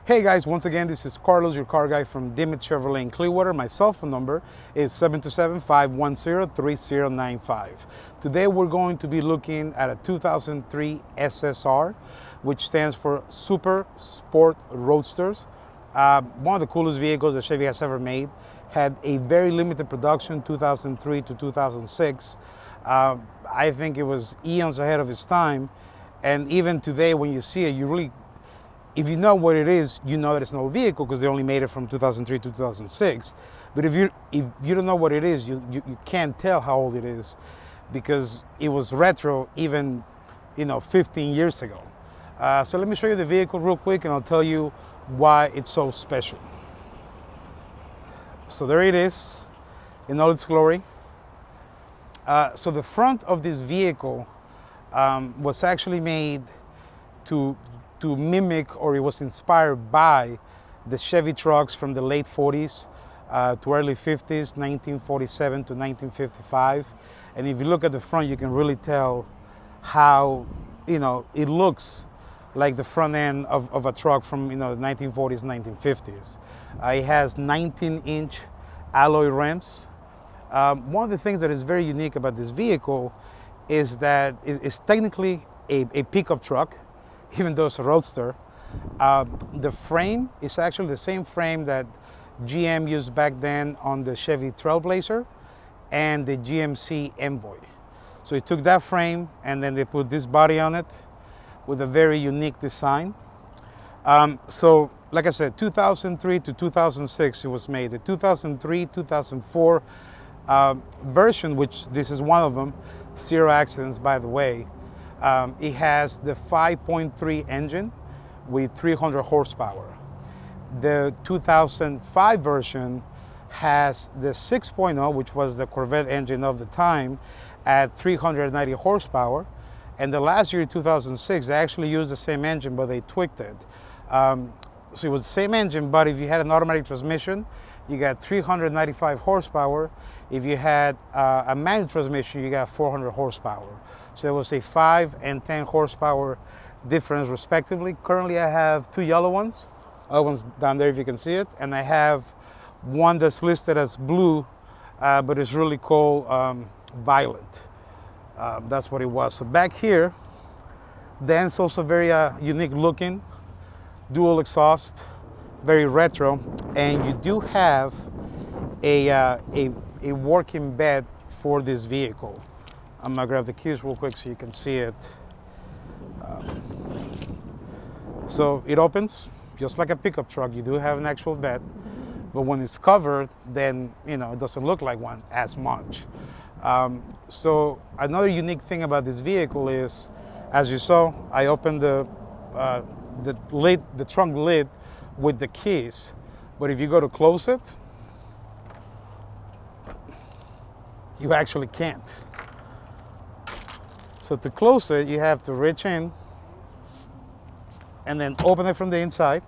Hey guys, once again, this is Carlos, your car guy from Dimmitt Chevrolet in Clearwater. My cell phone number is 727-510-3095. Today we're going to be looking at a 2003 SSR, which stands for Super Sport Roadsters. One of the coolest vehicles that Chevy has ever made. Had a very limited production, 2003 to 2006. I think it was eons ahead of its time. And even today, when you see it, if you know what it is, you know that it's an old vehicle because they only made it from 2003 to 2006. But if you don't know what it is, you can't tell how old it is because it was retro even 15 years ago. So let me show you the vehicle real quick and I'll tell you why it's so special. So there it is in all its glory. So the front of this vehicle was actually made to mimic, or it was inspired by, the Chevy trucks from the late 40s to early 50s, 1947 to 1955. And if you look at the front, you can really tell how, it looks like the front end of a truck from, the 1940s, 1950s. It has 19-inch alloy rims. One of the things that is very unique about this vehicle is that it's technically a pickup truck, even though it's a roadster. The frame is actually the same frame that GM used back then on the Chevy Trailblazer and the GMC Envoy. So they took that frame and then they put this body on it with a very unique design. So like I said, 2003 to 2006 it was made. The 2003, 2004 version, which this is one of them, 0 accidents by the way, it has the 5.3 engine with 300 horsepower. The 2005 version has the 6.0, which was the Corvette engine of the time, at 390 horsepower. And the last year, 2006, they actually used the same engine, but they tweaked it. So it was the same engine, but if you had an automatic transmission, you got 395 horsepower. If you had a manual transmission, you got 400 horsepower. So there was a 5 and 10 horsepower difference respectively. Currently I have 2 yellow ones. Other one's down there if you can see it. And I have one that's listed as blue, but it's really called violet. That's what it was. So back here, the end's also very unique looking, dual exhaust, very retro. And you do have a working bed for this vehicle. I'm gonna grab the keys real quick so you can see it. So it opens just like a pickup truck. You do have an actual bed, but when it's covered, then it doesn't look like one as much. So another unique thing about this vehicle is, as you saw, I opened the trunk lid with the keys, but if you go to close it, you actually can't. So to close it, you have to reach in and then open it from the inside.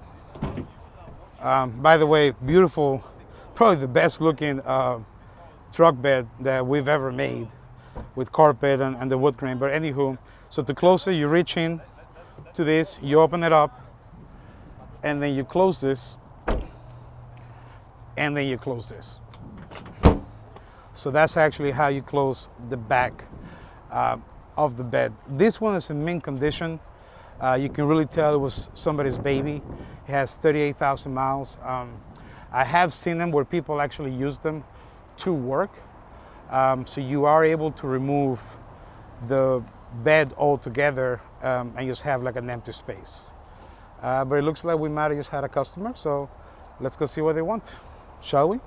By the way, beautiful, probably the best looking truck bed that we've ever made, with carpet and the wood grain. But anywho, so to close it, you reach in to this, you open it up, and then you close this, and then you close this. So that's actually how you close the back of the bed. This one is in mint condition. You can really tell it was somebody's baby. It has 38,000 miles. I have seen them where people actually use them to work. So you are able to remove the bed altogether and just have like an empty space. But it looks like we might have just had a customer, so let's go see what they want, shall we?